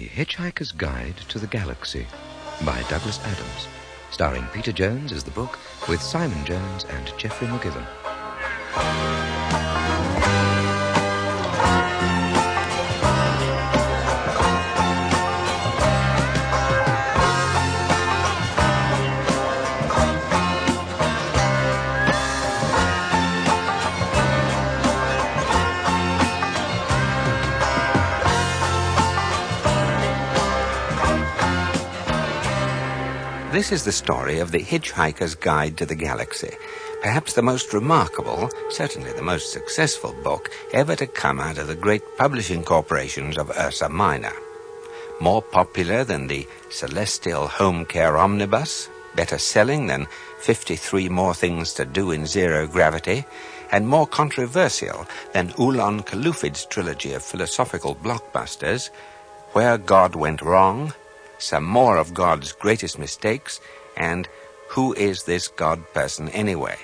The Hitchhiker's Guide to the Galaxy by Douglas Adams, starring Peter Jones as the book with Simon Jones and Geoffrey McGiven. This is the story of the Hitchhiker's Guide to the Galaxy, perhaps the most remarkable, certainly the most successful book ever to come out of the great publishing corporations of Ursa Minor. More popular than the Celestial Home Care Omnibus, better selling than 53 More Things to Do in Zero Gravity, and more controversial than Ulon Kalufid's trilogy of philosophical blockbusters, Where God Went Wrong, Some More of God's Greatest Mistakes, and Who Is This God Person Anyway?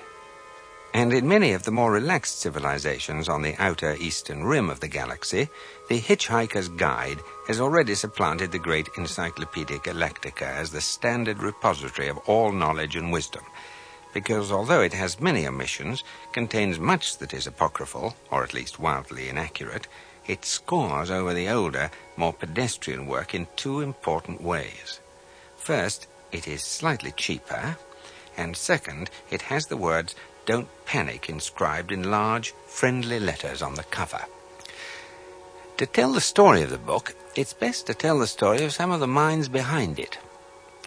And in many of the more relaxed civilizations on the outer eastern rim of the galaxy, the Hitchhiker's Guide has already supplanted the great Encyclopædia Galactica as the standard repository of all knowledge and wisdom, because although it has many omissions, contains much that is apocryphal, or at least wildly inaccurate, it scores over the older, more pedestrian work in two important ways. First, it is slightly cheaper, and second, it has the words "Don't Panic" inscribed in large, friendly letters on the cover. To tell the story of the book, it's best to tell the story of some of the minds behind it.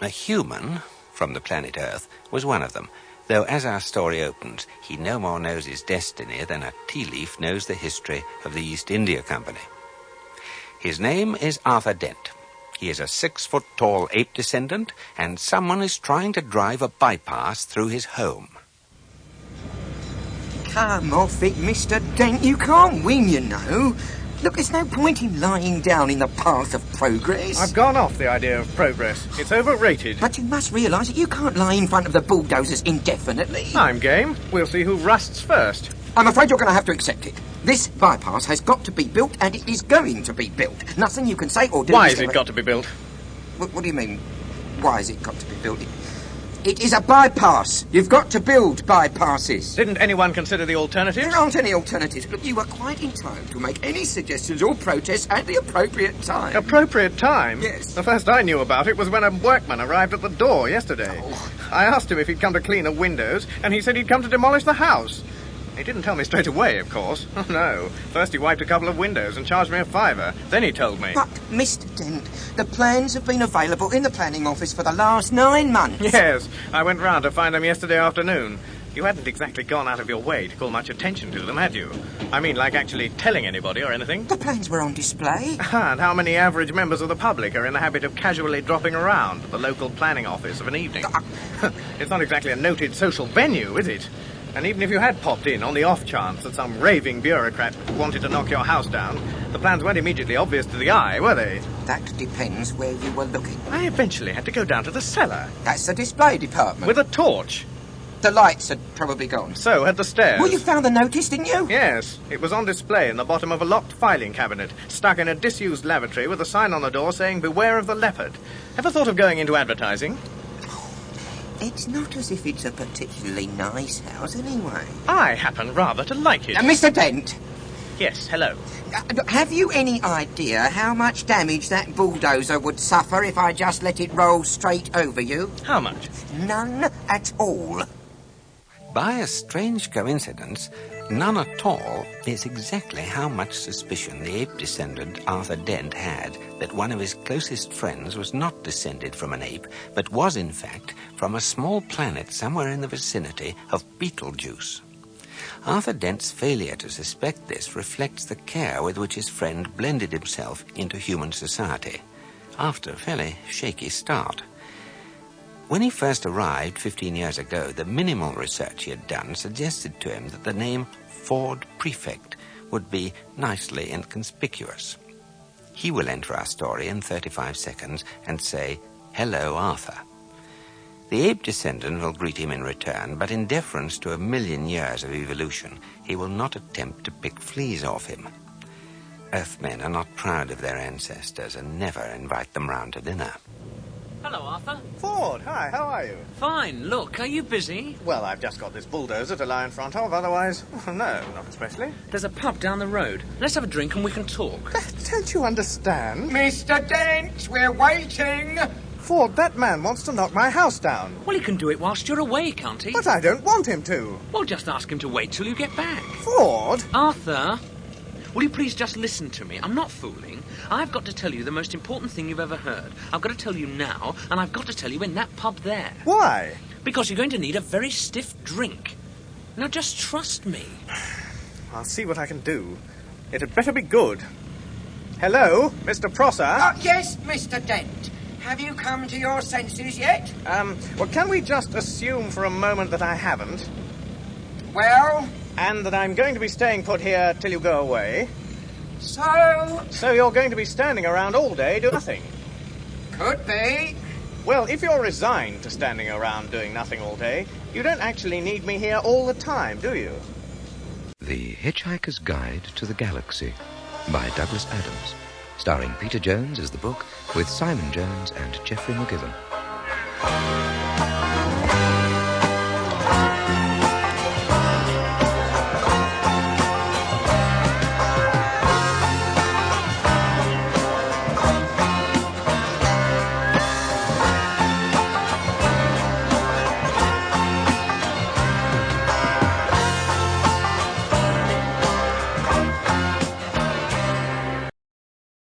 A human, from the planet Earth, was one of them, though as our story opens, he no more knows his destiny than a tea leaf knows the history of the East India Company. His name is Arthur Dent. He is a 6-foot-tall ape descendant, and someone is trying to drive a bypass through his home. Come off it, Mr. Dent. You can't win, you know. Look, there's no point in lying down in the path of progress. I've gone off the idea of progress. It's overrated. But you must realise that you can't lie in front of the bulldozers indefinitely. I'm game. We'll see who rusts first. I'm afraid you're going to have to accept it. This bypass has got to be built, and it is going to be built. Nothing you can say or do... Why has it got to be built? What do you mean, why has it got to be built? It is a bypass. You've got to build bypasses. Didn't anyone consider the alternatives? There aren't any alternatives, but you are quite entitled to make any suggestions or protests at the appropriate time. Appropriate time? Yes. The first I knew about it was when a workman arrived at the door yesterday. Oh. I asked him if he'd come to clean the windows, and he said he'd come to demolish the house. He didn't tell me straight away, of course. Oh, no. First he wiped a couple of windows and charged me $5. Then he told me. But, Mr. Dent, the plans have been available in the planning office for the last 9 months. Yes, I went round to find them yesterday afternoon. You hadn't exactly gone out of your way to call much attention to them, had you? I mean, like actually telling anybody or anything? The plans were on display. And how many average members of the public are in the habit of casually dropping around at the local planning office of an evening? It's not exactly a noted social venue, is it? And even if you had popped in on the off chance that some raving bureaucrat wanted to knock your house down, the plans weren't immediately obvious to the eye, were they? That depends where you were looking. I eventually had to go down to the cellar. That's the display department. With a torch. The lights had probably gone. So had the stairs. Well, you found the notice, didn't you? Yes. It was on display in the bottom of a locked filing cabinet, stuck in a disused lavatory with a sign on the door saying, "Beware of the leopard." Ever thought of going into advertising? It's not as if it's a particularly nice house, anyway. I happen rather to like it. Mr. Dent! Yes, hello. Have you any idea how much damage that bulldozer would suffer if I just let it roll straight over you? How much? None at all. By a strange coincidence, none at all is exactly how much suspicion the ape descendant Arthur Dent had that one of his closest friends was not descended from an ape, but was in fact from a small planet somewhere in the vicinity of Beetlejuice. Arthur Dent's failure to suspect this reflects the care with which his friend blended himself into human society, after a fairly shaky start. When he first arrived 15 years ago, the minimal research he had done suggested to him that the name Ford Prefect would be nicely inconspicuous. He will enter our story in 35 seconds and say, "Hello, Arthur." The ape descendant will greet him in return, but in deference to 1,000,000 years of evolution, he will not attempt to pick fleas off him. Earthmen are not proud of their ancestors and never invite them round to dinner. Hello, Arthur. Ford, hi, how are you? Fine. Look, are you busy? Well, I've just got this bulldozer to lie in front of, otherwise, no, not especially. There's a pub down the road. Let's have a drink and we can talk. Don't you understand? Mr. Dent, we're waiting. Ford, that man wants to knock my house down. Well, he can do it whilst you're away, can't he? But I don't want him to. Well, just ask him to wait till you get back. Ford? Arthur, will you please just listen to me? I'm not fooling. I've got to tell you the most important thing you've ever heard. I've got to tell you now, and I've got to tell you in that pub there. Why? Because you're going to need a very stiff drink. Now, just trust me. I'll see what I can do. It had better be good. Hello, Mr. Prosser? Yes, Mr. Dent. Have you come to your senses yet? Well, can we just assume for a moment that I haven't? Well? And that I'm going to be staying put here till you go away? So? So you're going to be standing around all day doing nothing? Could be. Well, if you're resigned to standing around doing nothing all day, you don't actually need me here all the time, do you? The Hitchhiker's Guide to the Galaxy by Douglas Adams. Starring Peter Jones as the book with Simon Jones and Geoffrey McGibbon.